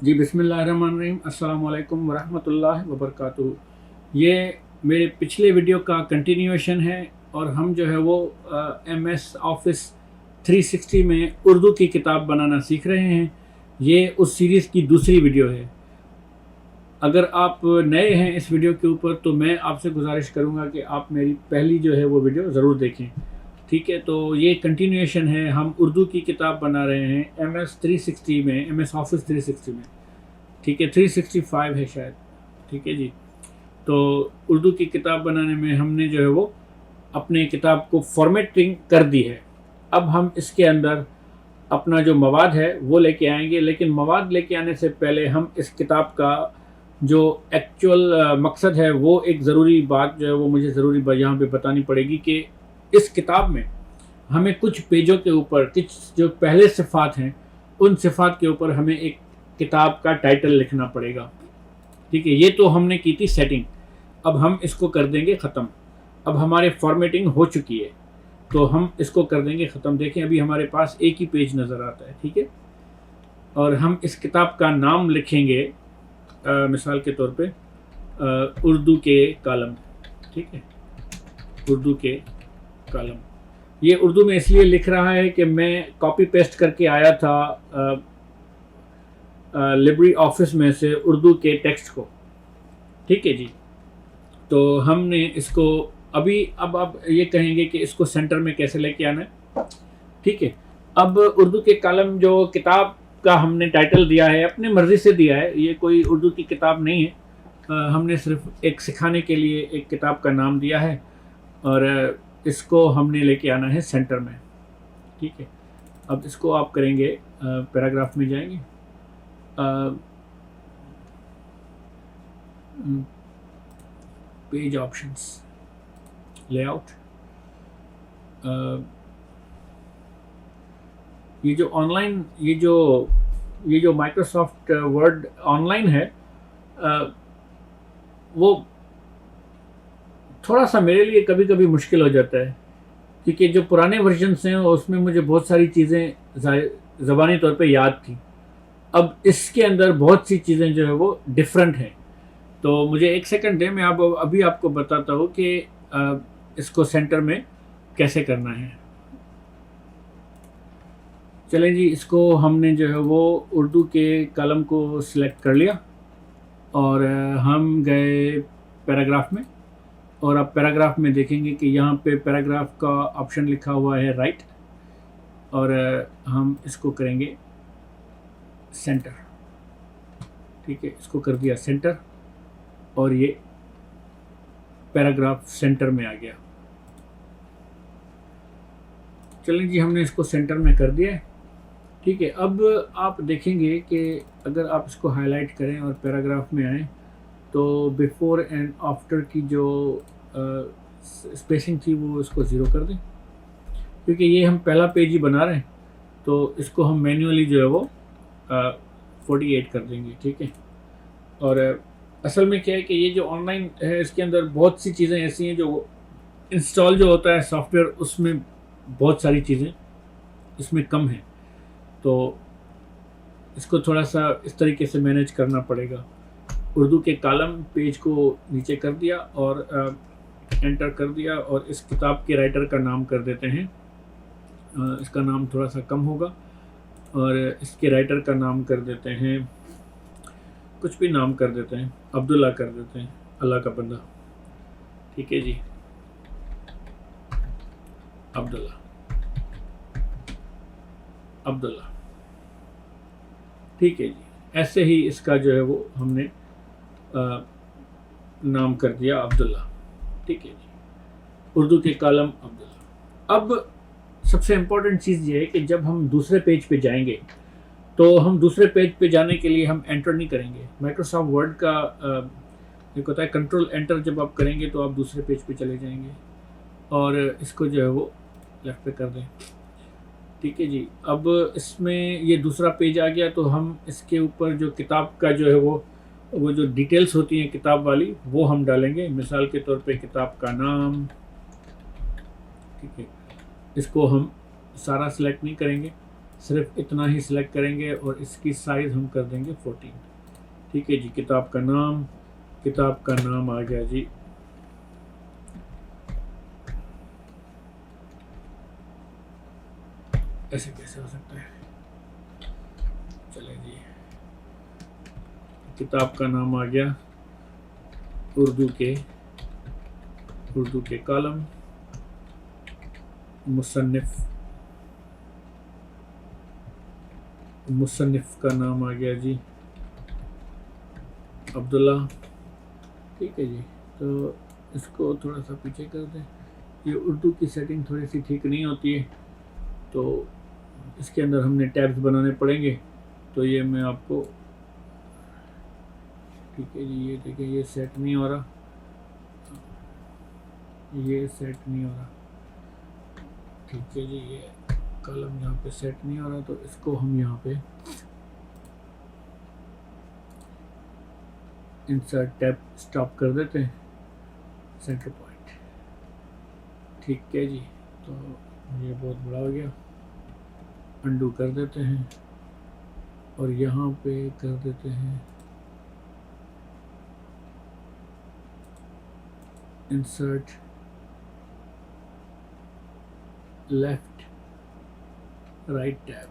जी बिस्मिल्लाहिर्रहमानिर्रहीम, अस्सलाम वालेकुम वरहमतुल्लाहि वबरकातुहू। ये मेरे पिछले वीडियो का कंटिन्यूएशन है और हम जो है वो MS ऑफिस 360 में उर्दू की किताब बनाना सीख रहे हैं। ये उस सीरीज़ की दूसरी वीडियो है। अगर आप नए हैं इस वीडियो के ऊपर तो मैं आपसे गुजारिश करूँगा कि आप मेरी पहली जो है वो वीडियो ज़रूर देखें। ठीक है, तो ये कंटिन्यूएशन है। हम उर्दू की किताब बना रहे हैं MS 360 में, MS ऑफिस 360 में। ठीक है, 365 है शायद। ठीक है जी। तो उर्दू की किताब बनाने में हमने जो है वो अपने किताब को फॉर्मेटिंग कर दी है। अब हम इसके अंदर अपना जो मवाद है वो लेके आएंगे, लेकिन मवाद लेके आने से पहले हम इस किताब का जो एक्चुअल मकसद है वो एक ज़रूरी बात जो है वो मुझे ज़रूरी यहाँ पे बतानी पड़ेगी कि इस किताब में हमें कुछ पेजों के ऊपर कुछ जो पहले सिफ़ात हैं उन सिफ़ात के ऊपर हमें एक किताब का टाइटल लिखना पड़ेगा। ठीक है, ये तो हमने की थी सेटिंग। अब हम इसको कर देंगे ख़त्म। अब हमारे फॉर्मेटिंग हो चुकी है तो हम इसको कर देंगे ख़त्म। देखें, अभी हमारे पास एक ही पेज नज़र आता है। ठीक है, और हम इस किताब का नाम लिखेंगे मिसाल के तौर पे उर्दू के कालम। ठीक है, उर्दू के कालम। ये उर्दू में इसलिए लिख रहा है कि मैं कॉपी पेस्ट करके आया था लिब्रे ऑफिस में से उर्दू के टेक्स्ट को। ठीक है जी। तो हमने इसको अभी अब आप ये कहेंगे कि इसको सेंटर में कैसे लेके आना है। ठीक है, अब उर्दू के कालम जो किताब का हमने टाइटल दिया है अपनी मर्ज़ी से दिया है, ये कोई उर्दू की किताब नहीं है। हमने सिर्फ एक सिखाने के लिए एक किताब का नाम दिया है और इसको हमने लेके आना है सेंटर में। ठीक है, अब इसको आप करेंगे पैराग्राफ में जाएंगे, पेज ऑप्शंस, लेआउट। ये जो ऑनलाइन ये जो माइक्रोसॉफ्ट वर्ड ऑनलाइन है वो थोड़ा सा मेरे लिए कभी कभी मुश्किल हो जाता है, क्योंकि जो पुराने वर्जन्स हैं उसमें मुझे बहुत सारी चीज़ें ज़बानी तौर पे याद थी। अब इसके अंदर बहुत सी चीज़ें जो है वो डिफरेंट हैं। तो मुझे एक सेकंड दें, मैं अभी आपको बताता हूँ कि इसको सेंटर में कैसे करना है। चलें जी, इसको हमने जो है वो उर्दू के कलम को सिलेक्ट कर लिया और हम गए पैराग्राफ में। और अब पैराग्राफ में देखेंगे कि यहाँ पे पैराग्राफ का ऑप्शन लिखा हुआ है राइट, और हम इसको करेंगे सेंटर। ठीक है, इसको कर दिया सेंटर और ये पैराग्राफ सेंटर में आ गया। चलें जी, हमने इसको सेंटर में कर दिया है। ठीक है, अब आप देखेंगे कि अगर आप इसको हाईलाइट करें और पैराग्राफ में आएँ तो बिफ़ोर एंड आफ्टर की जो स्पेसिंग थी वो इसको ज़ीरो कर दें, क्योंकि ये हम पहला पेज ही बना रहे हैं तो इसको हम मैन्युअली जो है वो 48 कर देंगे। ठीक है, और असल में क्या है कि ये जो ऑनलाइन है इसके अंदर बहुत सी चीज़ें ऐसी हैं जो इंस्टॉल जो होता है सॉफ्टवेयर उसमें बहुत सारी चीज़ें इसमें कम हैं, तो इसको थोड़ा सा इस तरीके से मैनेज करना पड़ेगा। उर्दू के कालम पेज को नीचे कर दिया और एंटर कर दिया और इस किताब के राइटर का नाम कर देते हैं, इसका नाम थोड़ा सा कम होगा, और इसके राइटर का नाम कर देते हैं, कुछ भी नाम कर देते हैं, अब्दुल्ला कर देते हैं, अल्लाह का बंदा। ठीक है जी, अब्दुल्ला अब्दुल्ला। ठीक है जी, ऐसे ही इसका जो है वो हमने नाम कर दिया अब्दुल्ला। ठीक है जी, उर्दू के कालम अब्दुल्ला। अब सबसे इम्पोर्टेंट चीज़ ये है कि जब हम दूसरे पेज पे जाएंगे तो हम दूसरे पेज पे जाने के लिए हम एंटर नहीं करेंगे। माइक्रोसॉफ्ट वर्ड का एक होता है कंट्रोल एंटर, जब आप करेंगे तो आप दूसरे पेज पे चले जाएंगे और इसको जो है वो लेफ्ट पे कर दें। ठीक है जी, अब इसमें ये दूसरा पेज आ गया तो हम इसके ऊपर जो किताब का जो है वो जो डिटेल्स होती हैं किताब वाली वो हम डालेंगे। मिसाल के तौर पे किताब का नाम। ठीक है, इसको हम सारा सिलेक्ट नहीं करेंगे, सिर्फ इतना ही सिलेक्ट करेंगे और इसकी साइज़ हम कर देंगे 14। ठीक है जी। किताब का नाम आ गया जी, ऐसे कैसे हो सकता है? चले जी, किताब का नाम आ गया, उर्दू के कॉलम, मुसन्निफ का नाम आ गया जी अब्दुल्ला। ठीक है जी। तो इसको थोड़ा सा पीछे कर दें, ये उर्दू की सेटिंग थोड़ी सी ठीक नहीं होती है, तो इसके अंदर हमने टैब्स बनाने पड़ेंगे। तो ये मैं आपको, ठीक है जी, ये देखिए ये सेट नहीं हो रहा, ये सेट नहीं हो रहा। ठीक है जी, ये कॉलम यहाँ पे सेट नहीं हो रहा, तो इसको हम यहाँ पे इंसर्ट टैब स्टॉप कर देते हैं, सेंटर पॉइंट। ठीक है जी। तो ये बहुत बड़ा हो गया, अंडू कर देते हैं और यहाँ पे कर देते हैं इंसर्ट लेफ्ट राइट टैब।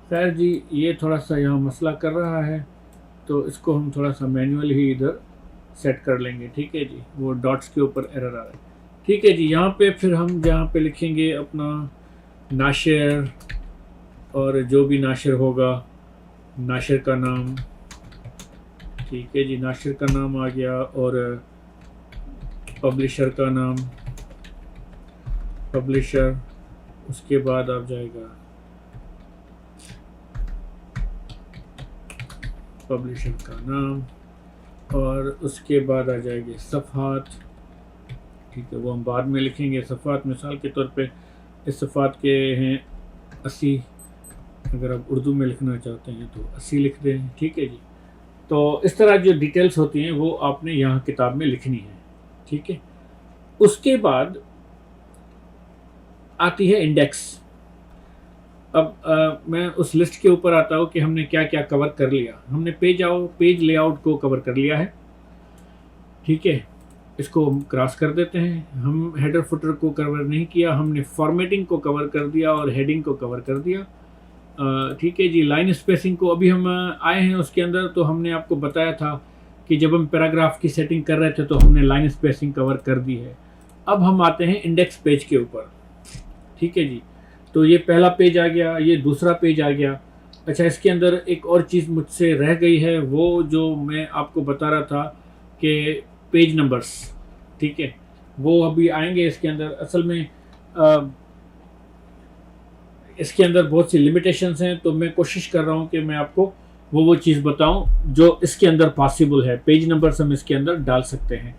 खैर जी, ये थोड़ा सा यहाँ मसला कर रहा है, तो इसको हम थोड़ा सा मैन्युअली ही इधर सेट कर लेंगे। ठीक है जी, वो डॉट्स के ऊपर एरर आ रहा है। ठीक है जी, यहाँ पे फिर हम जहाँ पे लिखेंगे अपना नाशिर, और जो भी नाशिर होगा, नाशिर का नाम। ठीक है जी, नाशिर का नाम आ गया, और पब्लिशर का नाम, पब्लिशर। उसके बाद आ जाएगा पब्लिशर का नाम, और उसके बाद आ जाएंगे सफ़हात। ठीक है, वो हम बाद में लिखेंगे। सफ़हात मिसाल के तौर पे इस सफ़हात के हैं 80, अगर आप उर्दू में लिखना चाहते हैं तो 80 लिख दें। ठीक है जी। तो इस तरह जो डिटेल्स होती हैं वो आपने यहाँ किताब में लिखनी है। ठीक है, उसके बाद आती है इंडेक्स। अब मैं उस लिस्ट के ऊपर आता हूँ कि हमने क्या क्या कवर कर लिया। हमने पेज लेआउट को कवर कर लिया है। ठीक है, इसको हम क्रॉस कर देते हैं। हम हेडर फुटर को कवर नहीं किया, हमने फॉर्मेटिंग को कवर कर दिया और हेडिंग को कवर कर दिया। ठीक है जी। लाइन स्पेसिंग को अभी हम आए हैं उसके अंदर, तो हमने आपको बताया था कि जब हम पैराग्राफ की सेटिंग कर रहे थे तो हमने लाइन स्पेसिंग कवर कर दी है। अब हम आते हैं इंडेक्स पेज के ऊपर। ठीक है जी। तो ये पहला पेज आ गया, ये दूसरा पेज आ गया। अच्छा, इसके अंदर एक और चीज़ मुझसे रह गई है, वो जो मैं आपको बता रहा था कि पेज नंबर्स। ठीक है, वो अभी आएंगे इसके अंदर। असल में इसके अंदर बहुत सी लिमिटेशंस हैं, तो मैं कोशिश कर रहा हूँ कि मैं आपको वो चीज़ बताऊँ जो इसके अंदर पॉसिबल है। पेज नंबर्स हम इसके अंदर डाल सकते हैं।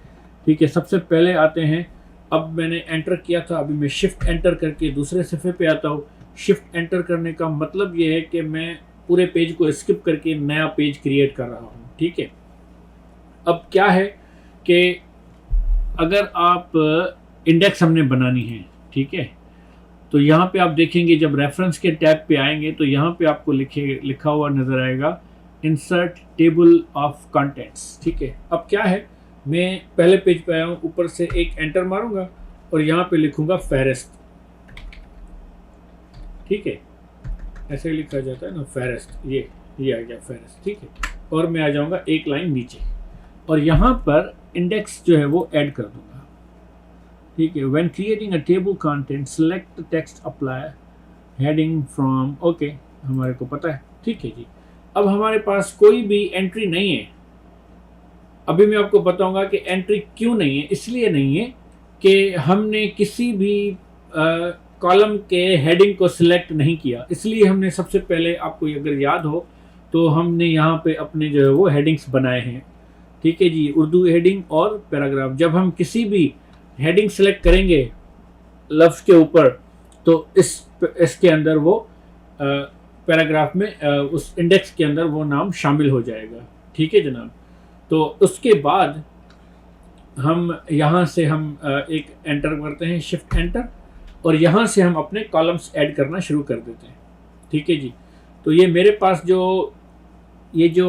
ठीक है, सबसे पहले आते हैं, अब मैंने एंटर किया था, अभी मैं शिफ्ट एंटर करके दूसरे सफ़े पे आता हूँ। शिफ्ट एंटर करने का मतलब ये है कि मैं पूरे पेज को स्किप करके नया पेज क्रिएट कर रहा हूँ। ठीक है, अब क्या है कि अगर आप इंडेक्स हमने बनानी है, ठीक है, तो यहाँ पे आप देखेंगे जब रेफरेंस के टैब पे आएंगे तो यहाँ पे आपको लिखा हुआ नज़र आएगा इंसर्ट टेबल ऑफ कंटेंट्स। ठीक है, अब क्या है, मैं पहले पेज पे आया हूँ, ऊपर से एक एंटर मारूंगा और यहाँ पे लिखूंगा फहरिस्त। ठीक है, ऐसे लिखा जाता है ना फहरिस्त, ये आ गया फहरिस्त। ठीक है, और मैं आ जाऊंगा एक लाइन नीचे और यहाँ पर इंडेक्स जो है वो ऐड कर दूंगा। ठीक है, when creating a table content select text apply heading from. Okay, हमारे को पता है। ठीक है जी। अब हमारे पास कोई भी एंट्री नहीं है। अभी मैं आपको बताऊंगा कि एंट्री क्यों नहीं है। इसलिए नहीं है कि हमने किसी भी कॉलम के हेडिंग को सिलेक्ट नहीं किया। इसलिए हमने सबसे पहले, आपको अगर याद हो तो हमने यहाँ पे अपने जो है वो हेडिंग्स बनाए हैं। ठीक है जी, उर्दू हेडिंग और पैराग्राफ। जब हम किसी भी हेडिंग सेलेक्ट करेंगे लफ्ज़ के ऊपर तो इसके अंदर वो पैराग्राफ में उस इंडेक्स के अंदर वो नाम शामिल हो जाएगा। ठीक है जनाब। तो उसके बाद हम यहाँ से हम एक एंटर करते हैं, शिफ्ट एंटर, और यहाँ से हम अपने कॉलम्स ऐड करना शुरू कर देते हैं। ठीक है जी। तो ये मेरे पास जो ये जो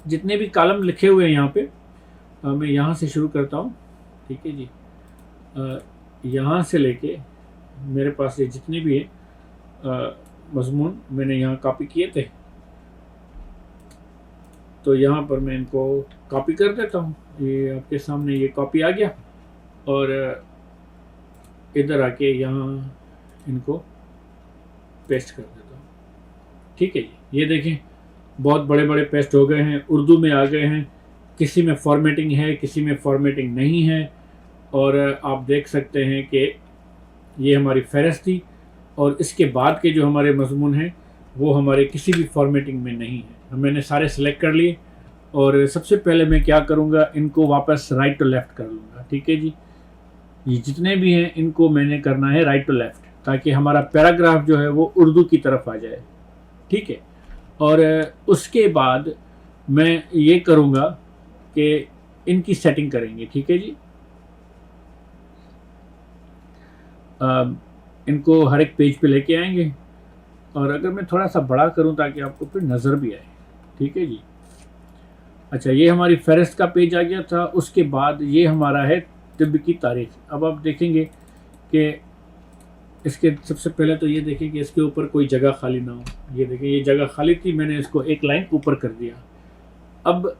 जितने भी कॉलम लिखे हुए हैं यहाँ पे, मैं यहाँ से शुरू करता हूँ। ठीक है जी। यहाँ से लेके मेरे पास ये जितने भी है मजमून मैंने यहाँ कॉपी किए थे, तो यहाँ पर मैं इनको कॉपी कर देता हूँ। ये आपके सामने ये कॉपी आ गया, और इधर आके यहाँ इनको पेस्ट कर देता हूँ। ठीक है जी। ये देखें बहुत बड़े बड़े पेस्ट हो गए हैं, उर्दू में आ गए हैं, किसी में फॉर्मेटिंग है, किसी में फॉर्मेटिंग नहीं है। और आप देख सकते हैं कि ये हमारी फहरिस्त थी, और इसके बाद के जो हमारे मजमून हैं वो हमारे किसी भी फॉर्मेटिंग में नहीं है। मैंने सारे सेलेक्ट कर लिए, और सबसे पहले मैं क्या करूँगा, इनको वापस राइट टू लेफ़्ट कर लूँगा। ठीक है जी। ये जितने भी हैं इनको मैंने करना है राइट टू लेफ़्ट, ताकि हमारा पैराग्राफ जो है वो उर्दू की तरफ आ जाए। ठीक है। और उसके बाद मैं ये करूँगा कि इनकी सेटिंग करेंगे। ठीक है जी। इनको हर एक पेज पे लेके आएंगे, और अगर मैं थोड़ा सा बड़ा करूं ताकि आपको फिर नज़र भी आए। ठीक है जी। अच्छा, ये हमारी फहरिस्त का पेज आ गया था। उसके बाद ये हमारा है तिब्ब की तारीख। अब आप देखेंगे कि इसके सबसे पहले तो ये देखें कि इसके ऊपर कोई जगह खाली ना हो। ये देखें ये जगह खाली थी, मैंने इसको एक लाइन ऊपर कर दिया। अब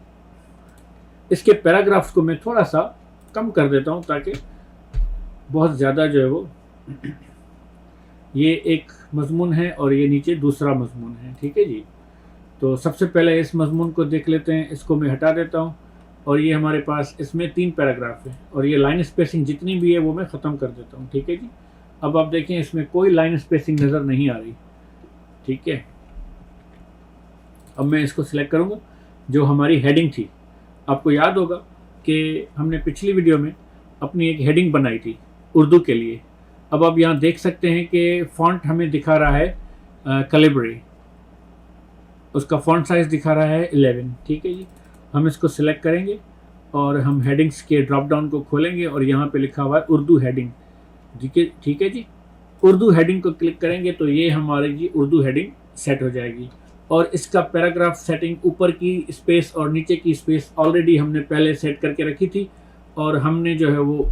इसके पैराग्राफ्स को मैं थोड़ा सा कम कर देता हूँ, ताकि बहुत ज़्यादा जो है वो ये एक मजमून है और ये नीचे दूसरा मजमून है। ठीक है जी। तो सबसे पहले इस मजमून को देख लेते हैं। इसको मैं हटा देता हूँ, और ये हमारे पास इसमें 3 पैराग्राफ है, और ये लाइन स्पेसिंग जितनी भी है वो मैं ख़त्म कर देता हूँ। ठीक है जी। अब आप देखें इसमें कोई लाइन स्पेसिंग नज़र नहीं आ रही। ठीक है। अब मैं इसको सिलेक्ट करूँगा, जो हमारी हेडिंग थी। आपको याद होगा कि हमने पिछली वीडियो में अपनी एक हेडिंग बनाई थी उर्दू के लिए। अब आप यहाँ देख सकते हैं कि फ़ॉन्ट हमें दिखा रहा है कैलिब्री, उसका फ़ॉन्ट साइज़ दिखा रहा है 11। ठीक है जी। हम इसको सिलेक्ट करेंगे, और हम हेडिंग्स के ड्रॉप डाउन को खोलेंगे, और यहाँ पे लिखा हुआ है उर्दू हेडिंग। ठीक है जी। उर्दू हेडिंग को क्लिक करेंगे तो ये हमारी जी उर्दू हेडिंग सेट हो जाएगी। और इसका पैराग्राफ सेटिंग, ऊपर की स्पेस और नीचे की स्पेस ऑलरेडी हमने पहले सेट करके रखी थी, और हमने जो है वो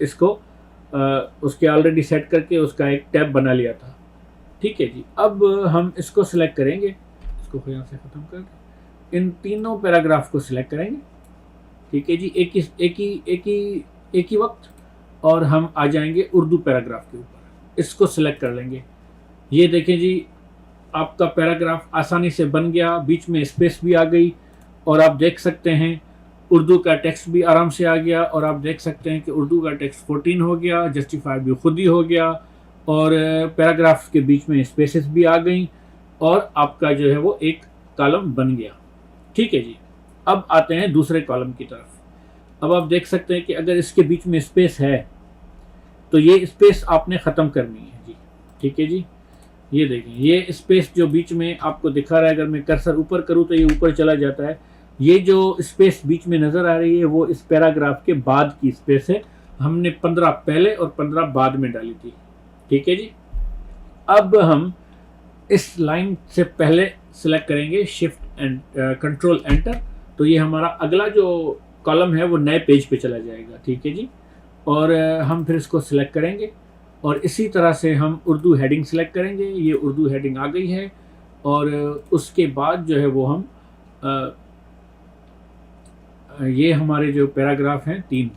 इसको उसके ऑलरेडी सेट करके उसका एक टैब बना लिया था। ठीक है जी। अब हम इसको सिलेक्ट करेंगे, इसको यहाँ से ख़त्म कर इन तीनों पैराग्राफ को सिलेक्ट करेंगे। ठीक है जी। एक ही वक्त, और हम आ जाएंगे उर्दू पैराग्राफ के ऊपर, इसको सिलेक्ट कर लेंगे। ये देखें जी, आपका पैराग्राफ आसानी से बन गया, बीच में स्पेस भी आ गई, और आप देख सकते हैं उर्दू का टेक्स्ट भी आराम से आ गया। और आप देख सकते हैं कि उर्दू का टेक्स्ट 14 हो गया, जस्टिफाई भी खुद ही हो गया, और पैराग्राफ के बीच में स्पेसेस भी आ गई, और आपका जो है वो एक कॉलम बन गया। ठीक है जी। अब आते हैं दूसरे कॉलम की तरफ। अब आप देख सकते हैं कि अगर इसके बीच में स्पेस है तो ये स्पेस आपने ख़त्म करनी है जी। ठीक है जी। ये देखें, ये स्पेस जो बीच में आपको दिखा रहा है, अगर मैं कर्सर ऊपर करूँ तो ये ऊपर चला जाता है। ये जो स्पेस बीच में नज़र आ रही है वो इस पैराग्राफ के बाद की स्पेस है। हमने 15 पहले और 15 बाद में डाली थी। ठीक है जी। अब हम इस लाइन से पहले सिलेक्ट करेंगे शिफ्ट एंड कंट्रोल एंटर, तो ये हमारा अगला जो कॉलम है वो नए पेज पे चला जाएगा। ठीक है जी। और हम फिर इसको सिलेक्ट करेंगे, और इसी तरह से हम उर्दू हेडिंग सिलेक्ट करेंगे। ये उर्दू हेडिंग आ गई है, और उसके बाद जो है वो हम ये हमारे जो पैराग्राफ हैं 3।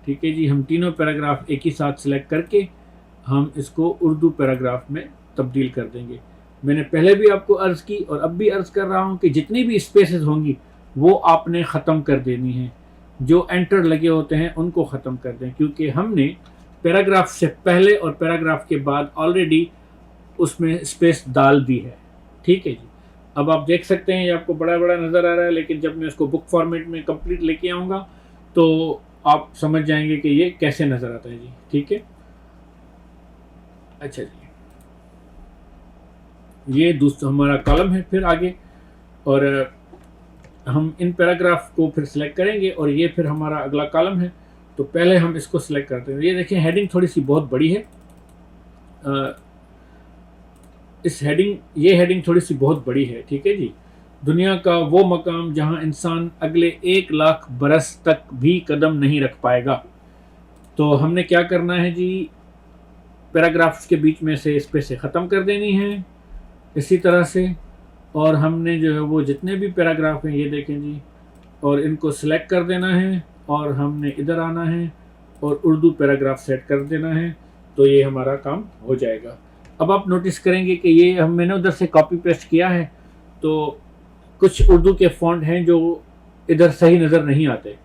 ठीक है जी। हम तीनों पैराग्राफ एक ही साथ सिलेक्ट करके हम इसको उर्दू पैराग्राफ में तब्दील कर देंगे। मैंने पहले भी आपको अर्ज़ की और अब भी अर्ज़ कर रहा हूँ कि जितनी भी स्पेसेस होंगी वो आपने ख़त्म कर देनी है। जो एंटर लगे होते हैं उनको ख़त्म कर दें, क्योंकि हमने पैराग्राफ से पहले और पैराग्राफ के बाद ऑलरेडी उसमें स्पेस डाल दी है। ठीक है जी। अब आप देख सकते हैं ये आपको बड़ा बड़ा नज़र आ रहा है, लेकिन जब मैं इसको बुक फॉर्मेट में कंप्लीट लेके आऊँगा तो आप समझ जाएंगे कि ये कैसे नज़र आता है जी। ठीक है। अच्छा जी, ये दूसरा हमारा कॉलम है फिर आगे, और हम इन पैराग्राफ को फिर सिलेक्ट करेंगे और ये फिर हमारा अगला कॉलम है। तो पहले हम इसको सिलेक्ट करते हैं। ये देखें हेडिंग थोड़ी सी बहुत बड़ी है। ये हेडिंग थोड़ी सी बहुत बड़ी है, ठीक है जी। दुनिया का वो मकाम जहां इंसान अगले 1 लाख बरस तक भी कदम नहीं रख पाएगा। तो हमने क्या करना है जी, पैराग्राफ्स के बीच में से स्पेस से ख़त्म कर देनी है इसी तरह से। और हमने जो है वो जितने भी पैराग्राफ हैं ये देखें जी, और इनको सिलेक्ट कर देना है और हमने इधर आना है और उर्दू पैराग्राफ सेट कर देना है। तो ये हमारा काम हो जाएगा। अब आप नोटिस करेंगे कि ये मैंने उधर से कॉपी पेस्ट किया है, तो कुछ उर्दू के फ़ॉन्ट हैं जो इधर सही नज़र नहीं आते,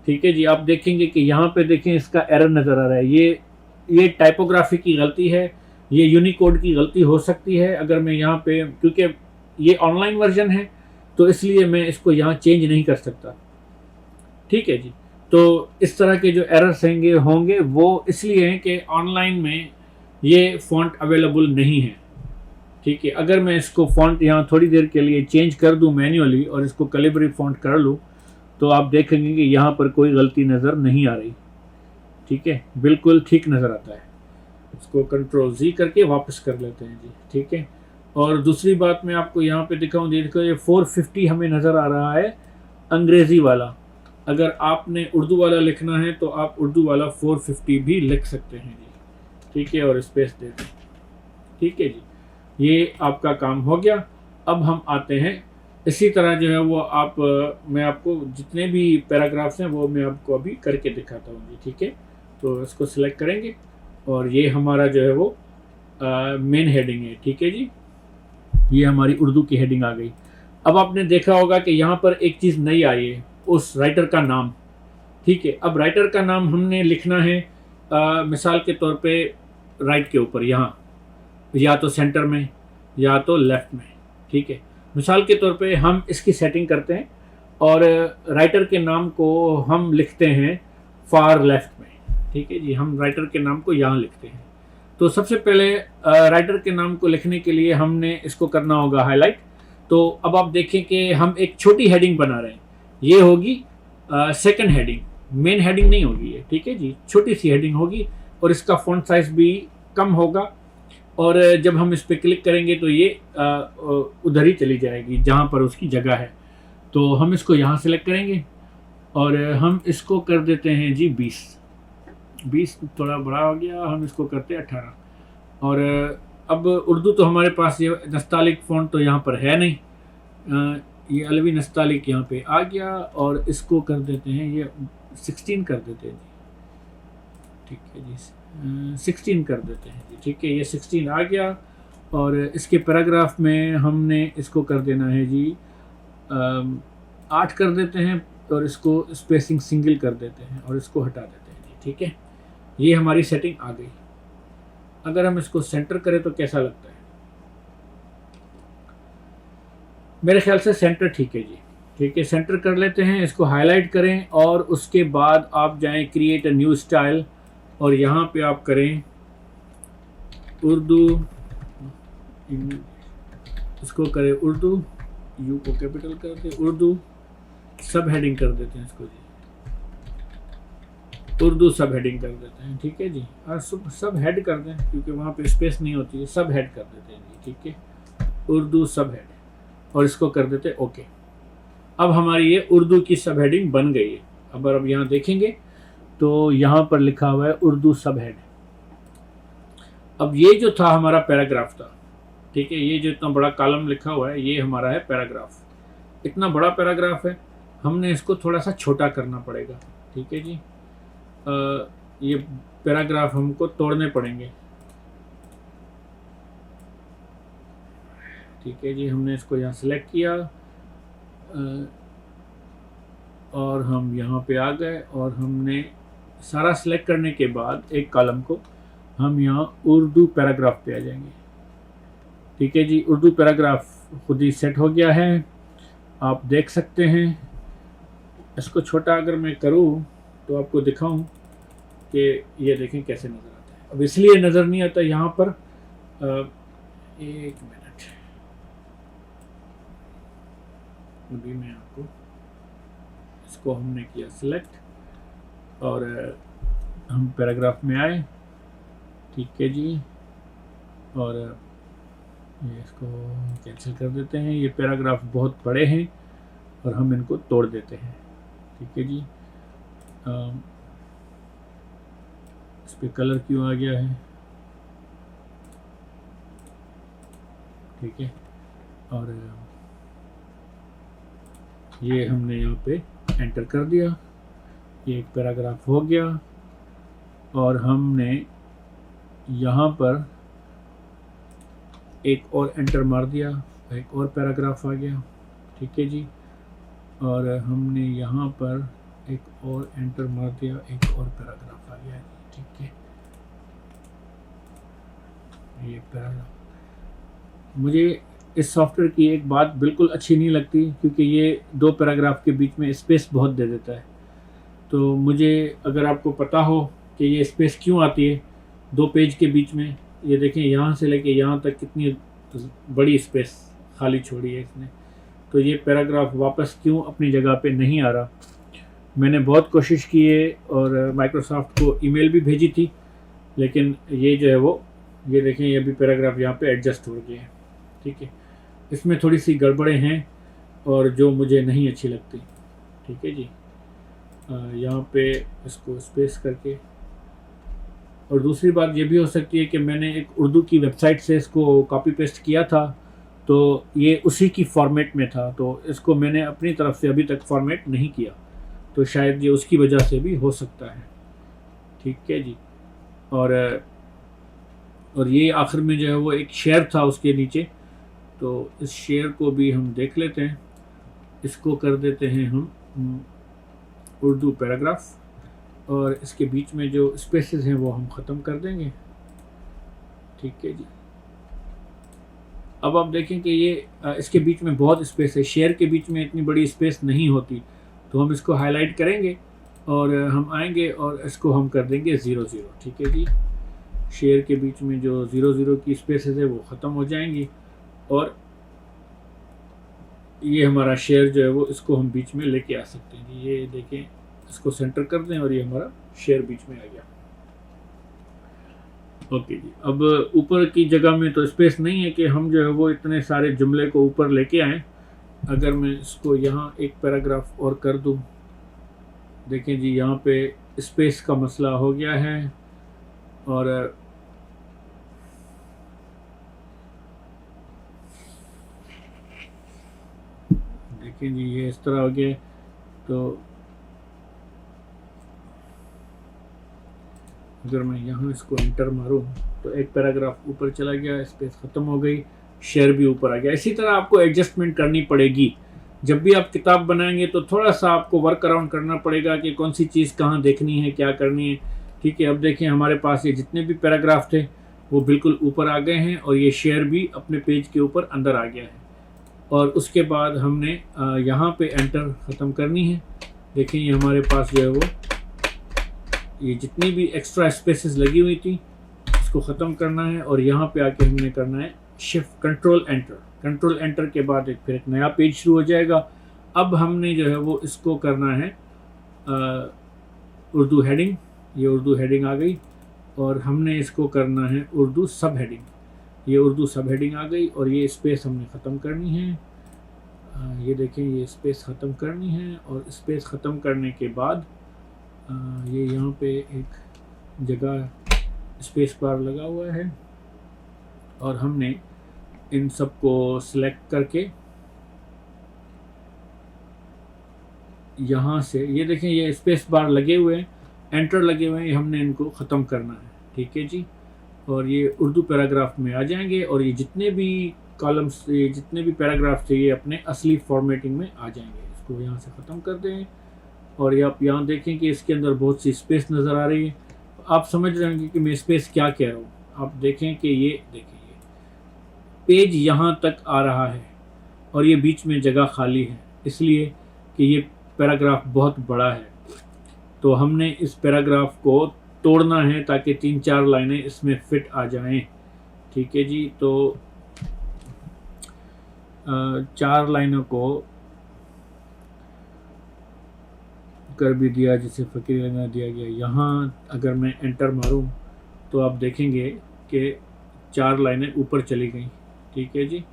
ठीक है जी। आप देखेंगे कि यहाँ पे देखें इसका एरर नज़र आ रहा है। ये टाइपोग्राफी की गलती है, ये यूनिकोड की गलती हो सकती है। अगर मैं यहाँ पे, क्योंकि ये ऑनलाइन वर्जन है तो इसलिए मैं इसको यहाँ चेंज नहीं कर सकता, ठीक है जी। तो इस तरह के जो एरर्स होंगे वो इसलिए हैं कि ऑनलाइन में ये फ़ॉन्ट अवेलेबल नहीं है, ठीक है। अगर मैं इसको फ़ॉन्ट यहाँ थोड़ी देर के लिए चेंज कर दूँ मैन्युअली और इसको कैलिब्री फ़ॉन्ट कर लूँ, तो आप देखेंगे कि यहाँ पर कोई गलती नज़र नहीं आ रही, ठीक है, बिल्कुल ठीक नज़र आता है। इसको कंट्रोल Z करके वापस कर लेते हैं जी, ठीक है। और दूसरी बात मैं आपको यहाँ पे दिखाऊँ, देखो ये 450 हमें नज़र आ रहा है अंग्रेज़ी वाला। अगर आपने उर्दू वाला लिखना है तो आप उर्दू वाला 450 भी लिख सकते हैं जी, ठीक है, और स्पेस दे दें, ठीक है जी। ये आपका काम हो गया। अब हम आते हैं इसी तरह जो है वो मैं आपको जितने भी पैराग्राफ्स हैं वो मैं आपको अभी करके दिखाता हूँ जी, ठीक है। तो इसको सिलेक्ट करेंगे और ये हमारा जो है वो मेन हेडिंग है, ठीक है जी। ये हमारी उर्दू की हेडिंग आ गई। अब आपने देखा होगा कि यहाँ पर एक चीज़ नई आई है, उस राइटर का नाम, ठीक है। अब राइटर का नाम हमने लिखना है मिसाल के तौर पे राइट के ऊपर, यहाँ या तो सेंटर में या तो लेफ़्ट में, ठीक है। मिसाल के तौर पे हम इसकी सेटिंग करते हैं और राइटर के नाम को हम लिखते हैं फार लेफ़्ट में, ठीक है जी। हम राइटर के नाम को यहाँ लिखते हैं। तो सबसे पहले राइटर के नाम को लिखने के लिए हमने इसको करना होगा हाईलाइट। तो अब आप देखें कि हम एक छोटी हेडिंग बना रहे हैं, ये होगी सेकंड हेडिंग, मेन हेडिंग नहीं होगी ये, ठीक है जी। छोटी सी हेडिंग होगी और इसका फ़ॉन्ट साइज़ भी कम होगा। और जब हम इस पर क्लिक करेंगे तो ये उधर ही चली जाएगी जहाँ पर उसकी जगह है। तो हम इसको यहाँ सेलेक्ट करेंगे और हम इसको कर देते हैं जी 20 थोड़ा बड़ा हो गया, हम इसको करते हैं 18। और अब उर्दू तो हमारे पास ये नस्तालिक फ़ॉन्ट तो यहाँ पर है नहीं, ये अलवी नस्तालिक यहाँ पे आ गया और इसको कर देते हैं ये 16 कर देते हैं जी, ठीक है जी। 16 कर देते हैं जी, ठीक है। ये 16 आ गया और इसके पैराग्राफ में हमने इसको कर देना है जी 8 कर देते हैं और इसको स्पेसिंग सिंगल कर देते हैं और इसको हटा देते हैं जी, ठीक है। ये हमारी सेटिंग आ गई। अगर हम इसको सेंटर करें तो कैसा लगता है? मेरे ख्याल से सेंटर ठीक है जी, ठीक है। सेंटर कर लेते हैं, इसको हाईलाइट करें और उसके बाद आप जाएं क्रिएट अ न्यू स्टाइल और यहाँ पे आप करें उर्दू, इसको करें उर्दू, यू को कैपिटल करके उर्दू सब हेडिंग कर देते हैं इसको जी, उर्दू सब हेडिंग कर देते हैं, ठीक है जी। और सब हेड कर दें क्योंकि वहाँ पे स्पेस नहीं होती है, सब हेड कर देते हैं जी, ठीक है। उर्दू सब हेड और इसको कर देते हैं ओके। अब हमारी ये उर्दू की सब हेडिंग बन गई है। अब यहाँ देखेंगे तो यहाँ पर लिखा हुआ है उर्दू सब हेड। अब ये जो था हमारा पैराग्राफ था, ठीक है, ये जो इतना बड़ा कॉलम लिखा हुआ है ये हमारा है पैराग्राफ। इतना बड़ा पैराग्राफ है, हमने इसको थोड़ा सा छोटा करना पड़ेगा, ठीक है जी। ये पैराग्राफ हमको तोड़ने पड़ेंगे, ठीक है जी। हमने इसको यहाँ सेलेक्ट किया और हम यहाँ पे आ गए और हमने सारा सेलेक्ट करने के बाद एक कॉलम को हम यहाँ उर्दू पैराग्राफ पे आ जाएंगे, ठीक है जी। उर्दू पैराग्राफ खुद ही सेट हो गया है, आप देख सकते हैं। इसको छोटा अगर मैं करूँ तो आपको दिखाऊं कि ये देखें कैसे नज़र आता है। अब इसलिए नज़र नहीं आता यहाँ पर, एक मिनट, अभी मैं आपको इसको हमने किया सिलेक्ट और हम पैराग्राफ में आए, ठीक है जी। और ये इसको कैंसिल कर देते हैं, ये पैराग्राफ बहुत बड़े हैं और हम इनको तोड़ देते हैं, ठीक है जी। इस पर कलर क्यों आ गया है, ठीक है। और ये हमने यहाँ पे एंटर कर दिया, ये एक पैराग्राफ हो गया। और हमने यहाँ पर एक और एंटर मार दिया, एक और पैराग्राफ आ गया, ठीक है जी। और हमने यहाँ पर एक और एंटर मार दिया, एक और पैराग्राफ आ गया, ठीक है। ये पैराग्राफ, मुझे इस सॉफ्टवेयर की एक बात बिल्कुल अच्छी नहीं लगती, क्योंकि ये दो पैराग्राफ के बीच में स्पेस बहुत दे देता है। तो मुझे, अगर आपको पता हो कि ये स्पेस क्यों आती है दो पेज के बीच में, ये देखें यहाँ से लेके यहाँ तक कितनी बड़ी स्पेस खाली छोड़ी है इसने, तो ये पैराग्राफ वापस क्यों अपनी जगह पे नहीं आ रहा। मैंने बहुत कोशिश की है और माइक्रोसॉफ्ट को ईमेल भी भेजी थी, लेकिन ये जो है वो, ये देखें ये भी पैराग्राफ यहाँ पे एडजस्ट हो गया है, ठीक है। इसमें थोड़ी सी गड़बड़ें हैं और जो मुझे नहीं अच्छी लगती, ठीक है जी। यहाँ पे इसको स्पेस करके, और दूसरी बात ये भी हो सकती है कि मैंने एक उर्दू की वेबसाइट से इसको कॉपी पेस्ट किया था, तो ये उसी की फॉर्मेट में था, तो इसको मैंने अपनी तरफ से अभी तक फॉर्मेट नहीं किया, तो शायद ये उसकी वजह से भी हो सकता है, ठीक है जी। और ये आखिर में जो है वो एक शेयर था उसके नीचे, तो इस शेयर को भी हम देख लेते हैं। इसको कर देते हैं हम उर्दू पैराग्राफ, और इसके बीच में जो स्पेसेस हैं वो हम ख़त्म कर देंगे, ठीक है जी। अब आप देखें कि ये इसके बीच में बहुत स्पेस है, शेयर के बीच में इतनी बड़ी स्पेस नहीं होती, तो हम इसको हाईलाइट करेंगे और हम आएंगे और इसको हम कर देंगे 0 0, ठीक है जी। शेयर के बीच में जो 0 0 की स्पेसेस है वो ख़त्म हो जाएंगी, और ये हमारा शेयर जो है वो, इसको हम बीच में लेके आ सकते हैं। ये देखें, इसको सेंटर कर दें और ये हमारा शेयर बीच में आ गया, ओके जी। अब ऊपर की जगह में तो स्पेस नहीं है कि हम जो है वो इतने सारे जुमले को ऊपर लेके आएँ। अगर मैं इसको यहाँ एक पैराग्राफ और कर दूँ, देखें जी यहाँ पे स्पेस का मसला हो गया है, और देखें जी ये इस तरह हो गया। तो अगर मैं यहाँ इसको एंटर मारूँ तो एक पैराग्राफ ऊपर चला गया, स्पेस ख़त्म हो गई, शेयर भी ऊपर आ गया। इसी तरह आपको एडजस्टमेंट करनी पड़ेगी। जब भी आप किताब बनाएंगे तो थोड़ा सा आपको वर्क अराउंड करना पड़ेगा कि कौन सी चीज़ कहाँ देखनी है, क्या करनी है, ठीक है। अब देखें हमारे पास ये जितने भी पैराग्राफ थे वो बिल्कुल ऊपर आ गए हैं, और ये शेयर भी अपने पेज के ऊपर अंदर आ गया है। और उसके बाद हमने यहाँ पे एंटर ख़त्म करनी है। देखें ये हमारे पास जो है वो, ये जितनी भी एक्स्ट्रा स्पेसेस लगी हुई थी इसको ख़त्म करना है, और यहाँ पे आके हमने करना है shift control enter. Control enter के बाद फिर एक नया पेज शुरू हो जाएगा। अब हमने जो है वो इसको करना है उर्दू हेडिंग, ये उर्दू हेडिंग आ गई, और हमने इसको करना है उर्दू सब हेडिंग, ये उर्दू सब हेडिंग आ गई, और ये स्पेस हमने ख़त्म करनी है। ये देखें ये स्पेस ख़त्म करनी है, और स्पेस ख़त्म करने के बाद ये यहाँ पे एक जगह स्पेस बार लगा हुआ है, और हमने इन सब को सिलेक्ट करके यहाँ से, ये देखें ये स्पेस बार लगे हुए हैं, एंटर लगे हुए हैं, हमने इनको ख़त्म करना है, ठीक है जी। और ये उर्दू पैराग्राफ में आ जाएंगे, और ये जितने भी कॉलम्स, ये जितने भी पैराग्राफ थे ये अपने असली फॉर्मेटिंग में आ जाएंगे। इसको यहाँ से ख़त्म कर दें, और ये आप यहाँ देखें कि इसके अंदर बहुत सी स्पेस नज़र आ रही है। आप समझ रहे होंगे कि मैं स्पेस क्या कह रहा हूँ। आप देखें कि ये देखें, ये पेज यहाँ तक आ रहा है, और ये बीच में जगह खाली है, इसलिए कि ये पैराग्राफ बहुत बड़ा है। तो हमने इस पैराग्राफ को तोड़ना है ताकि 3-4 लाइनें इसमें फिट आ जाएं, ठीक है जी। तो 4 लाइनों को कर भी दिया जिसे फ़कीर लगा दिया गया। यहाँ अगर मैं एंटर मारूँ तो आप देखेंगे कि 4 लाइनें ऊपर चली गई, ठीक है जी,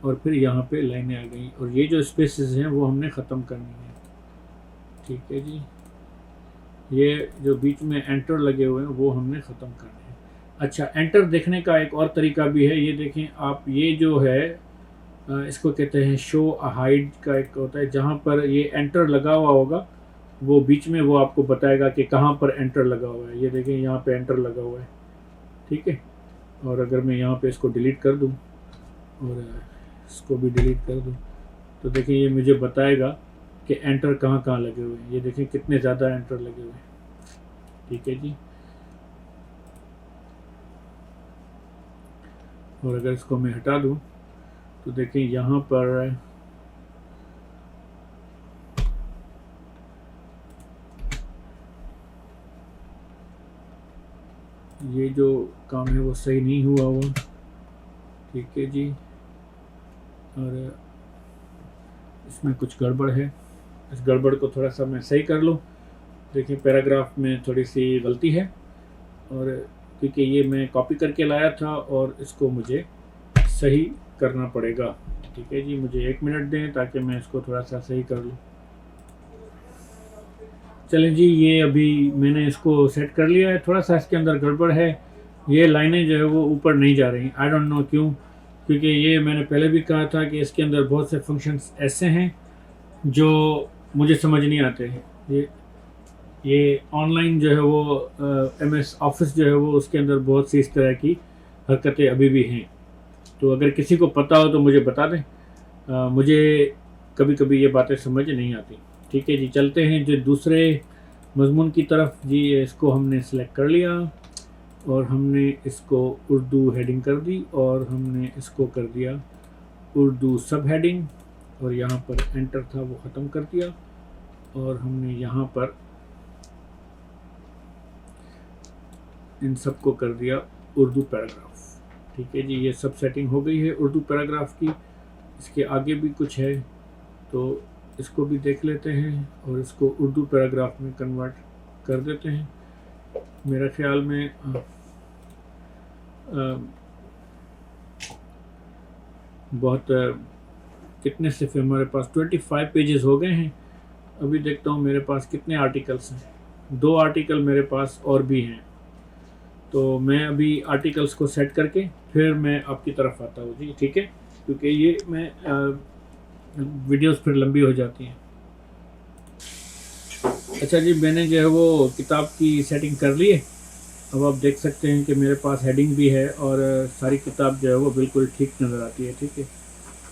और फिर यहाँ पे लाइनें आ गई, और ये जो स्पेसेस हैं वो हमने ख़त्म करनी है, ठीक है जी। ये जो बीच में एंटर लगे हुए हैं वो हमने ख़त्म करने हैं। अच्छा, एंटर देखने का एक और तरीका भी है, ये देखें आप, ये जो है इसको कहते हैं शो हाइड का एक होता है, जहाँ पर ये एंटर लगा हुआ होगा वो बीच में वो आपको बताएगा कि कहाँ पर एंटर लगा हुआ है। ये देखें यहाँ पे एंटर लगा हुआ है, ठीक है। और अगर मैं यहाँ पे इसको डिलीट कर दूँ और इसको भी डिलीट कर दूँ तो देखें ये मुझे बताएगा कि एंटर कहाँ कहाँ लगे हुए हैं। ये देखें कितने ज़्यादा एंटर लगे हुए हैं, ठीक है जी। और अगर इसको मैं हटा दूँ तो देखें यहाँ पर ये जो काम है वो सही नहीं हुआ हुआ, ठीक है जी। और इसमें कुछ गड़बड़ है, इस गड़बड़ को थोड़ा सा मैं सही कर लूँ। देखिए पैराग्राफ में थोड़ी सी गलती है, और क्योंकि ये मैं कॉपी करके लाया था और इसको मुझे सही करना पड़ेगा, ठीक है जी। मुझे 1 मिनट दें ताकि मैं इसको थोड़ा सा सही कर लूँ। चलें जी, ये अभी मैंने इसको सेट कर लिया है। थोड़ा सा इसके अंदर गड़बड़ है, ये लाइनें जो है वो ऊपर नहीं जा रही, आई डोंट नो क्यों, क्योंकि ये मैंने पहले भी कहा था कि इसके अंदर बहुत से फंक्शंस ऐसे हैं जो मुझे समझ नहीं आते हैं। ये ऑनलाइन जो है वो MS ऑफिस जो है वो उसके अंदर बहुत सी इस तरह की हरकतें अभी भी हैं। तो अगर किसी को पता हो तो मुझे बता दें, मुझे कभी कभी ये बातें समझ नहीं आती, ठीक है जी। चलते हैं जो दूसरे मजमून की तरफ जी। इसको हमने सेलेक्ट कर लिया और हमने इसको उर्दू हेडिंग कर दी, और हमने इसको कर दिया उर्दू सब हेडिंग, और यहाँ पर एंटर था वो ख़त्म कर दिया, और हमने यहाँ पर इन सब को कर दिया उर्दू पैराग्राफ, ठीक है जी। ये सब सेटिंग हो गई है उर्दू पैराग्राफ की। इसके आगे भी कुछ है तो इसको भी देख लेते हैं और इसको उर्दू पैराग्राफ में कन्वर्ट कर देते हैं। मेरा ख्याल में बहुत कितने सिर्फ हमारे पास 25 पेजेस हो गए हैं। अभी देखता हूँ मेरे पास कितने आर्टिकल्स हैं। 2 आर्टिकल मेरे पास और भी हैं, तो मैं अभी आर्टिकल्स को सेट करके फिर मैं आपकी तरफ आता हूँ जी, ठीक है, क्योंकि ये मैं वीडियोस फिर लंबी हो जाती हैं। अच्छा जी, मैंने जो है वो किताब की सेटिंग कर ली है। अब आप देख सकते हैं कि मेरे पास हेडिंग भी है और सारी किताब जो है वो बिल्कुल ठीक नज़र आती है, ठीक है।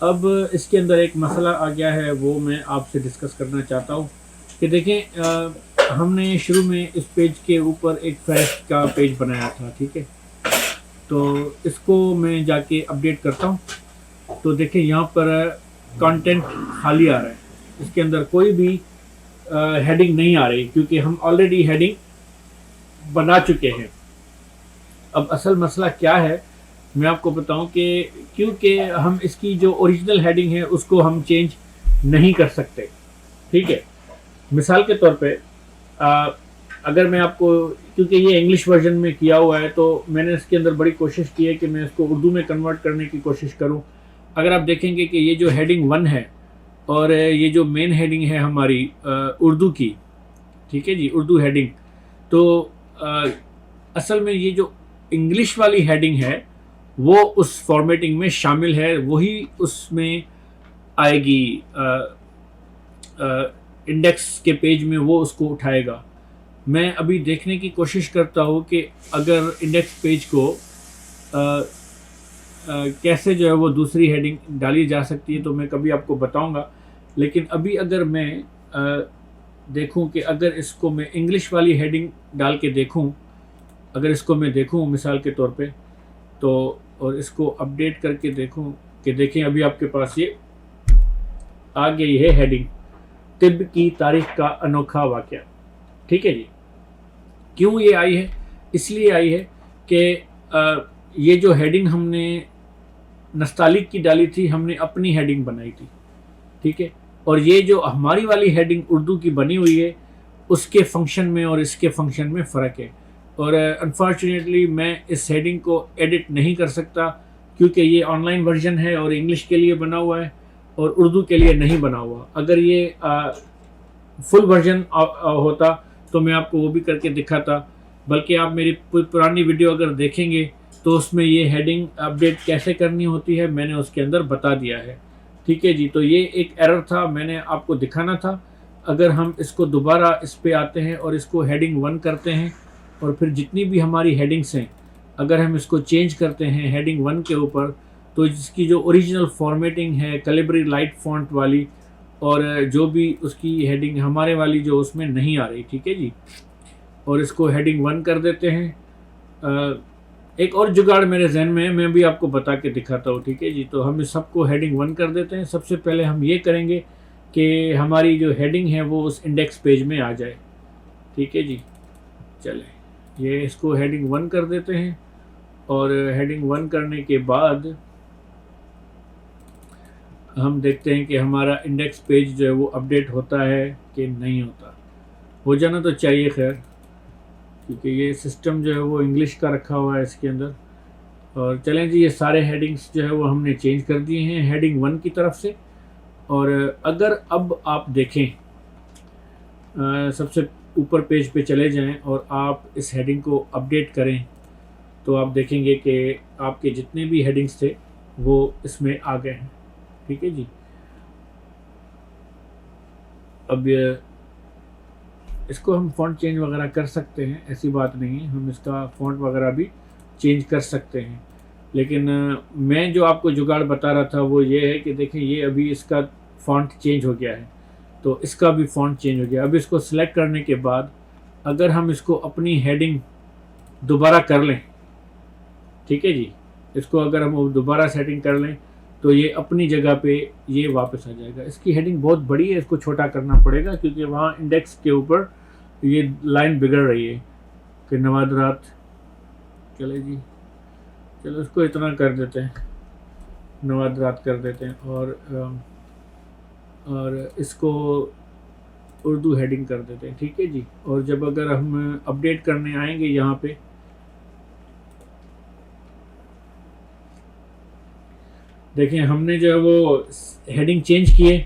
अब इसके अंदर एक मसला आ गया है, वो मैं आपसे डिस्कस करना चाहता हूँ कि देखें हमने शुरू में इस पेज के ऊपर एक फहरिस्त का पेज बनाया था, ठीक है। तो इसको मैं जाके अपडेट करता हूँ तो देखें यहाँ पर कंटेंट खाली आ रहा है, इसके अंदर कोई भी हेडिंग नहीं आ रही, क्योंकि हम ऑलरेडी हेडिंग बना चुके हैं। अब असल मसला क्या है मैं आपको बताऊं कि क्योंकि हम इसकी जो ओरिजिनल हेडिंग है उसको हम चेंज नहीं कर सकते, ठीक है। मिसाल के तौर पे अगर मैं आपको, क्योंकि ये इंग्लिश वर्जन में किया हुआ है तो मैंने इसके अंदर बड़ी कोशिश की है कि मैं इसको उर्दू में कन्वर्ट करने की कोशिश करूं। अगर आप देखेंगे कि ये जो हेडिंग 1 है और ये जो मेन हेडिंग है हमारी उर्दू की, ठीक है जी, उर्दू हेडिंग, तो असल में ये जो इंग्लिश वाली हेडिंग है वो उस फॉर्मेटिंग में शामिल है, वही उसमें आएगी, इंडेक्स के पेज में वो उसको उठाएगा। मैं अभी देखने की कोशिश करता हूँ कि अगर इंडेक्स पेज को कैसे जो है वो दूसरी हेडिंग डाली जा सकती है तो मैं कभी आपको बताऊंगा। लेकिन अभी अगर मैं देखूं कि अगर इसको मैं इंग्लिश वाली हेडिंग डाल के देखूं, अगर इसको मैं देखूं मिसाल के तौर पे, तो और इसको अपडेट करके देखूं कि देखें अभी आपके पास ये आ गई है हेडिंग, तिब की तारीख का अनोखा वाक़या, ठीक है जी। क्यों ये आई है? इसलिए आई है कि ये जो हेडिंग हमने नस्तालिक की डाली थी, हमने अपनी हेडिंग बनाई थी, ठीक है। और ये जो हमारी वाली हेडिंग उर्दू की बनी हुई है उसके फंक्शन में और इसके फंक्शन में फ़र्क है। और अनफॉर्चुनेटली मैं इस हेडिंग को एडिट नहीं कर सकता क्योंकि ये ऑनलाइन वर्जन है और इंग्लिश के लिए बना हुआ है और उर्दू के लिए नहीं बना हुआ। अगर ये फुल वर्जन होता तो मैं आपको वो भी करके दिखाता। बल्कि आप मेरी पुरानी वीडियो अगर देखेंगे तो उसमें ये हेडिंग अपडेट कैसे करनी होती है मैंने उसके अंदर बता दिया है। ठीक है जी, तो ये एक एरर था, मैंने आपको दिखाना था। अगर हम इसको दोबारा इस पे आते हैं और इसको हेडिंग 1 करते हैं और फिर जितनी भी हमारी हेडिंग्स हैं अगर हम इसको चेंज करते हैं हेडिंग 1 के ऊपर, तो इसकी जो ओरिजिनल फॉर्मेटिंग है कैलिबरी लाइट फॉन्ट वाली और जो भी उसकी हेडिंग हमारे वाली जो उसमें नहीं आ रही। ठीक है जी, और इसको हेडिंग 1 कर देते हैं। एक और जुगाड़ मेरे जहन में है, मैं भी आपको बता के दिखाता हूँ। ठीक है जी, तो हम इस सबको हेडिंग 1 कर देते हैं। सबसे पहले हम ये करेंगे कि हमारी जो हेडिंग है वो उस इंडेक्स पेज में आ जाए। ठीक है जी, चले ये इसको हेडिंग 1 कर देते हैं और हेडिंग 1 करने के बाद हम देखते हैं कि हमारा इंडेक्स पेज जो है वो अपडेट होता है कि नहीं होता। हो जाना तो चाहिए खैर, क्योंकि ये सिस्टम जो है वो इंग्लिश का रखा हुआ है इसके अंदर। और चलें जी, ये सारे हेडिंग्स जो है वो हमने चेंज कर दिए हैं हेडिंग 1 की तरफ से। और अगर अब आप देखें सबसे ऊपर पेज पे चले जाएं और आप इस हेडिंग को अपडेट करें तो आप देखेंगे कि आपके जितने भी हेडिंग्स थे वो इसमें आ गए हैं। ठीक है जी, अब इसको हम फ़ॉन्ट चेंज वगैरह कर सकते हैं, ऐसी बात नहीं है, हम इसका फ़ॉन्ट वगैरह भी चेंज कर सकते हैं। लेकिन मैं जो आपको जुगाड़ बता रहा था वो ये है कि देखें ये अभी इसका फ़ॉन्ट चेंज हो गया है तो इसका भी फ़ॉन्ट चेंज हो गया। अब इसको सिलेक्ट करने के बाद अगर हम इसको अपनी हेडिंग दोबारा कर लें, ठीक है जी, इसको अगर हम दोबारा सेटिंग कर लें तो ये अपनी जगह पे ये वापस आ जाएगा। इसकी हेडिंग बहुत बड़ी है, इसको छोटा करना पड़ेगा क्योंकि वहाँ इंडेक्स के ऊपर ये लाइन बिगड़ रही है कि नवादरात। चले जी, चलो इसको इतना कर देते हैं, नवादरात कर देते हैं और इसको उर्दू हेडिंग कर देते हैं। ठीक है जी, और जब अगर हम अपडेट करने आएंगे यहाँ पे देखें हमने जो है वो हेडिंग चेंज किए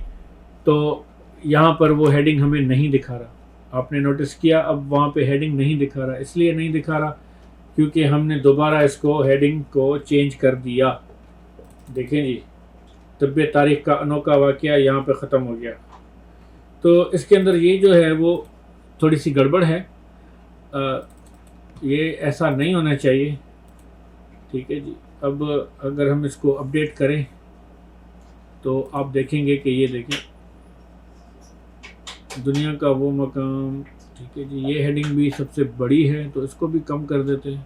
तो यहाँ पर वो हेडिंग हमें नहीं दिखा रहा। आपने नोटिस किया अब वहाँ पे हेडिंग नहीं दिखा रहा, इसलिए नहीं दिखा रहा क्योंकि हमने दोबारा इसको हेडिंग को चेंज कर दिया। देखें जी, तब्बे तारीख का अनोखा वाक़या यहाँ पे ख़त्म हो गया। तो इसके अंदर ये जो है वो थोड़ी सी गड़बड़ है, ये ऐसा नहीं होना चाहिए। ठीक है जी, अब अगर हम इसको अपडेट करें तो आप देखेंगे कि ये देखें दुनिया का वो मकाम। ठीक है जी, ये हेडिंग भी सबसे बड़ी है तो इसको भी कम कर देते हैं।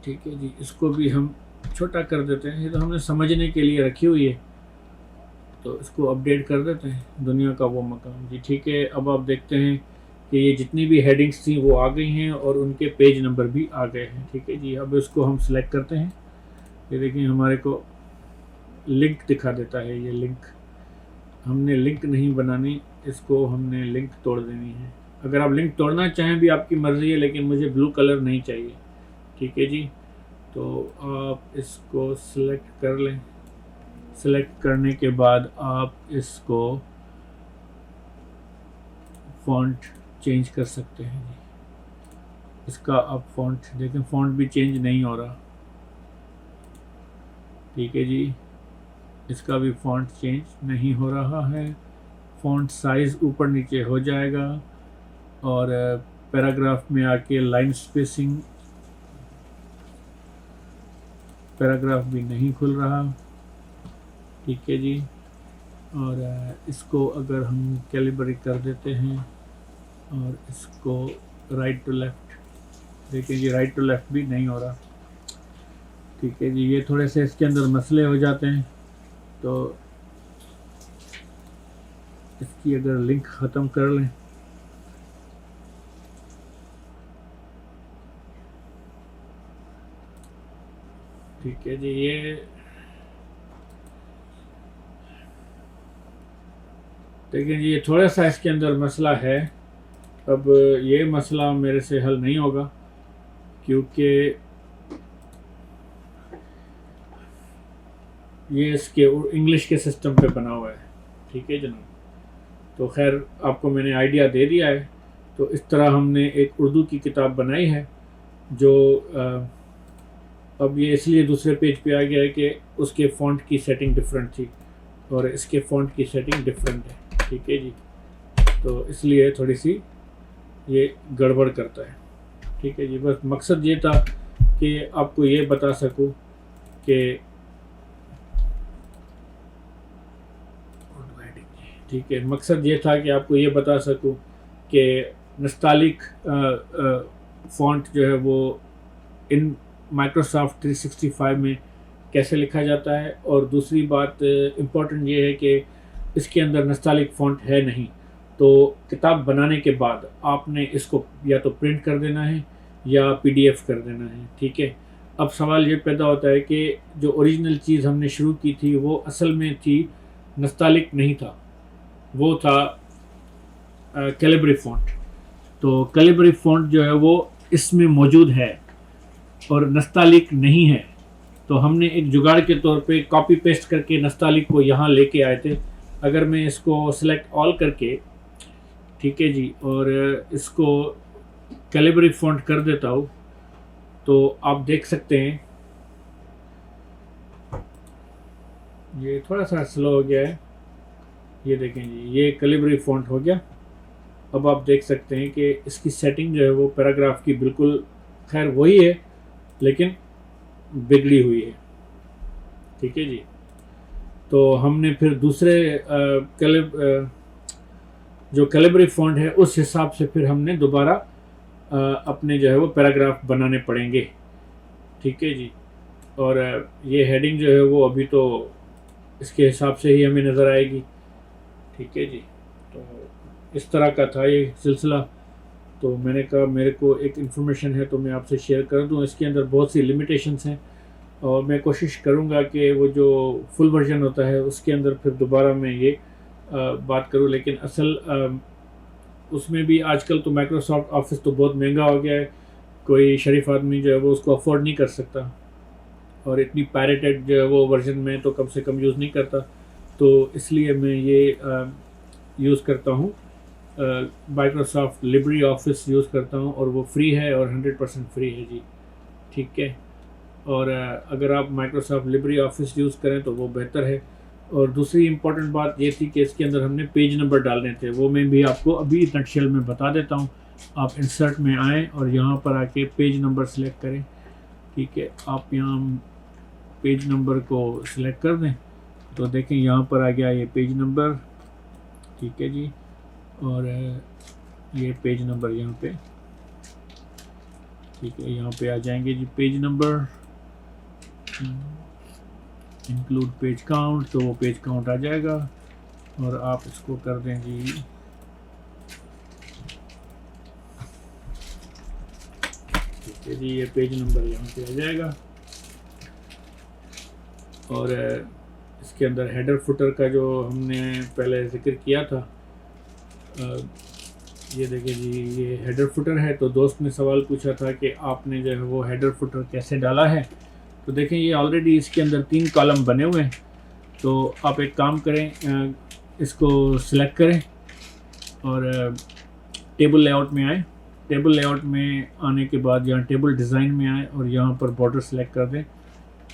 ठीक है जी, इसको भी हम छोटा कर देते हैं, ये तो हमने समझने के लिए रखी हुई है तो इसको अपडेट कर देते हैं। दुनिया का वो मकाम जी, ठीक है। अब आप देखते हैं कि ये जितनी भी हेडिंग्स थी वो आ गई हैं और उनके पेज नंबर भी आ गए हैं। ठीक है जी, अब इसको हम सिलेक्ट करते हैं। ये देखिए हमारे को लिंक दिखा देता है, ये लिंक हमने लिंक नहीं बनानी, इसको हमने लिंक तोड़ देनी है। अगर आप लिंक तोड़ना चाहें भी आपकी मर्ज़ी है, लेकिन मुझे ब्लू कलर नहीं चाहिए। ठीक है जी, तो आप इसको सिलेक्ट कर लें। सिलेक्ट करने के बाद आप इसको फ़ॉन्ट चेंज कर सकते हैं जी। इसका आप फ़ॉन्ट देखें, फ़ॉन्ट भी चेंज नहीं हो रहा। ठीक है जी, इसका भी फ़ॉन्ट चेंज नहीं हो रहा है। फ़ॉन्ट साइज़ ऊपर नीचे हो जाएगा और पैराग्राफ में आके लाइन स्पेसिंग, पैराग्राफ भी नहीं खुल रहा। ठीक है जी, और इसको अगर हम कैलिब्रेट कर देते हैं और इसको राइट टू लेफ़्ट, देखिए जी राइट टू लेफ़्ट भी नहीं हो रहा। ठीक है जी, ये थोड़े से इसके अंदर मसले हो जाते हैं तो इसकी अगर लिंक ख़त्म कर लें ठीक है जी। ये लेकिन ये थोड़ा सा इसके अंदर मसला है। अब ये मसला मेरे से हल नहीं होगा क्योंकि ये इसके इंग्लिश के सिस्टम पे बना हुआ है। ठीक है जनाब, तो खैर आपको मैंने आइडिया दे दिया है। तो इस तरह हमने एक उर्दू की किताब बनाई है जो अब ये इसलिए दूसरे पेज पे आ गया है कि उसके फ़ॉन्ट की सेटिंग डिफरेंट थी और इसके फ़ॉन्ट की सेटिंग डिफरेंट है। ठीक है जी, तो इसलिए थोड़ी सी ये गड़बड़ करता है। ठीक है जी, बस मकसद ये था कि आपको ये बता सकूं कि ठीक है, मकसद ये था कि आपको ये बता सकूं कि नस्तालिक फ़ॉन्ट जो है वो इन माइक्रोसॉफ्ट 365 में कैसे लिखा जाता है। और दूसरी बात इम्पॉर्टेंट ये है कि इसके अंदर नस्तालिक फ़ॉन्ट है नहीं, तो किताब बनाने के बाद आपने इसको या तो प्रिंट कर देना है या पीडीएफ कर देना है। ठीक है, अब सवाल ये पैदा होता है कि जो ओरिजिनल चीज़ हमने शुरू की थी वो असल में थी नस्तालिक नहीं था, वो था कैलिब्री फ़ॉन्ट। तो कैलिब्री फ़ॉन्ट जो है वो इसमें मौजूद है और नस्तालिक नहीं है। तो हमने एक जुगाड़ के तौर पे कॉपी पेस्ट करके नस्तालिक को यहाँ लेके आए थे। अगर मैं इसको सिलेक्ट ऑल करके, ठीक है जी, और इसको कैलिब्री फ़ॉन्ट कर देता हूँ तो आप देख सकते हैं ये थोड़ा सा स्लो हो गया है। ये देखें जी, ये कैलिब्री फ़ॉन्ट हो गया। अब आप देख सकते हैं कि इसकी सेटिंग जो है वो पैराग्राफ की बिल्कुल खैर वही है लेकिन बिगड़ी हुई है। ठीक है जी, तो हमने फिर दूसरे जो कैलिब्री फ़ॉन्ट है उस हिसाब से फिर हमने दोबारा अपने जो है वो पैराग्राफ बनाने पड़ेंगे। ठीक है जी, और ये हेडिंग जो है वो अभी तो इसके हिसाब से ही हमें नज़र आएगी। ठीक है जी, तो इस तरह का था ये सिलसिला। तो मैंने कहा मेरे को एक इन्फॉर्मेशन है तो मैं आपसे शेयर कर दूं। इसके अंदर बहुत सी लिमिटेशंस हैं और मैं कोशिश करूंगा कि वो जो फुल वर्जन होता है उसके अंदर फिर दोबारा मैं ये बात करूं। लेकिन असल उसमें भी आजकल तो माइक्रोसॉफ्ट ऑफिस तो बहुत महंगा हो गया है, कोई शरीफ आदमी जो है वो उसको अफोर्ड नहीं कर सकता और इतनी पायरेटेड जो है वो वर्जन में तो कम से कम यूज़ नहीं करता। तो इसलिए मैं ये यूज़ करता हूँ, माइक्रोसॉफ्ट लिब्रे ऑफिस यूज़ करता हूँ और वो फ्री है और 100% फ्री है जी। ठीक है, और अगर आप माइक्रोसॉफ्ट लिब्रे ऑफिस यूज़ करें तो वो बेहतर है। और दूसरी इम्पॉर्टेंट बात ये थी कि इसके अंदर हमने पेज नंबर डालने थे, वो मैं भी आपको अभी नटशेल में बता देता हूँ। आप इंसर्ट में आएँ और यहाँ पर आके पेज नंबर सेलेक्ट करें। ठीक है, आप यहाँ पेज नंबर को सिलेक्ट कर दें तो देखें यहाँ पर आ गया ये पेज नंबर। ठीक है जी, और ये पेज नंबर यहाँ पे, ठीक है, यहाँ पे आ जाएंगे जी page number, include page count, तो वो पेज काउंट आ जाएगा और आप इसको कर दें जी ठीक है जी, ये पेज नंबर यहाँ पे आ जाएगा। और इसके अंदर हेडर फुटर का जो हमने पहले जिक्र किया था, ये देखिए जी, ये हेडर फुटर है। तो दोस्त ने सवाल पूछा था कि आपने जो है वो हेडर फुटर कैसे डाला है। तो देखें ये ऑलरेडी इसके अंदर 3 कॉलम बने हुए हैं। तो आप एक काम करें, इसको सिलेक्ट करें और टेबल लेआउट में आए। टेबल लेआउट में आने के बाद यहाँ टेबल डिज़ाइन में आए और यहाँ पर बॉर्डर सेलेक्ट कर दें,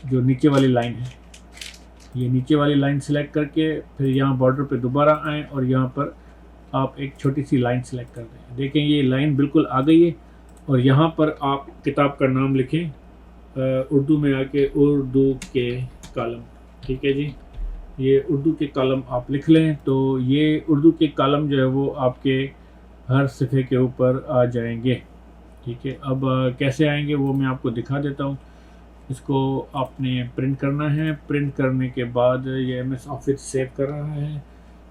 जो नीचे वाली लाइन है, ये नीचे वाली लाइन सेलेक्ट करके फिर यहाँ बॉर्डर पे दोबारा आएँ और यहाँ पर आप एक छोटी सी लाइन सेलेक्ट कर दें। देखें ये लाइन बिल्कुल आ गई है और यहाँ पर आप किताब का नाम लिखें, उर्दू में आके उर्दू के कॉलम। ठीक है जी, ये उर्दू के कॉलम आप लिख लें तो ये उर्दू के कॉलम जो है वो आपके हर सफ़े के ऊपर आ जाएंगे। ठीक है, अब कैसे आएंगे वो मैं आपको दिखा देता हूँ। इसको आपने प्रिंट करना है। प्रिंट करने के बाद ये MS ऑफिस सेव कर रहा है,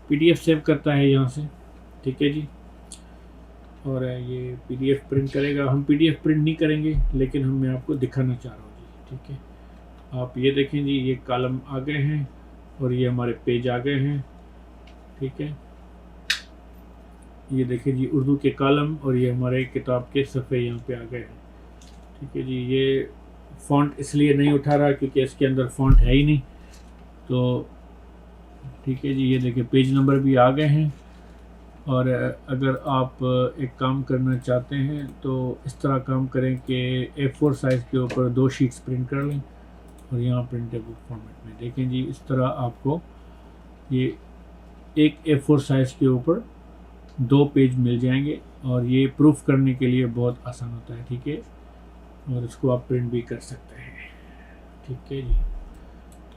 PDF सेव करता है यहाँ से। ठीक है जी, और ये PDF प्रिंट करेगा। हम PDF प्रिंट नहीं करेंगे लेकिन मैं आपको दिखाना चाह रहा हूँ जी। ठीक है, आप ये देखें जी, ये कॉलम आ गए हैं और ये हमारे पेज आ गए हैं। ठीक है, ये देखिए जी उर्दू के कॉलम और ये हमारे किताब के सफ़े यहाँ पे आ गए हैं। ठीक है जी, ये फ़ॉन्ट इसलिए नहीं उठा रहा क्योंकि इसके अंदर फ़ॉन्ट है ही नहीं। तो ठीक है जी, ये देखिए पेज नंबर भी आ गए हैं। और अगर आप एक काम करना चाहते हैं तो इस तरह काम करें कि A4 साइज़ के ऊपर 2 शीट्स प्रिंट कर लें और यहाँ प्रिंटेबल फॉर्मेट में देखें जी, इस तरह आपको ये एक A4 साइज़ के ऊपर 2 पेज मिल जाएंगे और ये प्रूफ करने के लिए बहुत आसान होता है। ठीक है, और इसको आप प्रिंट भी कर सकते हैं। ठीक है जी,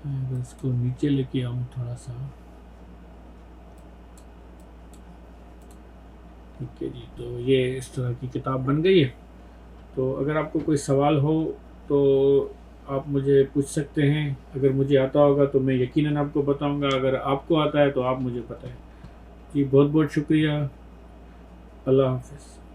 अगर इसको नीचे लेके आऊँ थोड़ा सा, ठीक है जी, तो ये इस तरह की किताब बन गई है। तो अगर आपको कोई सवाल हो तो आप मुझे पूछ सकते हैं। अगर मुझे आता होगा तो मैं यकीनन आपको बताऊंगा, अगर आपको आता है तो आप मुझे बताएं। जी बहुत बहुत शुक्रिया। अल्लाह हाफ़िज़।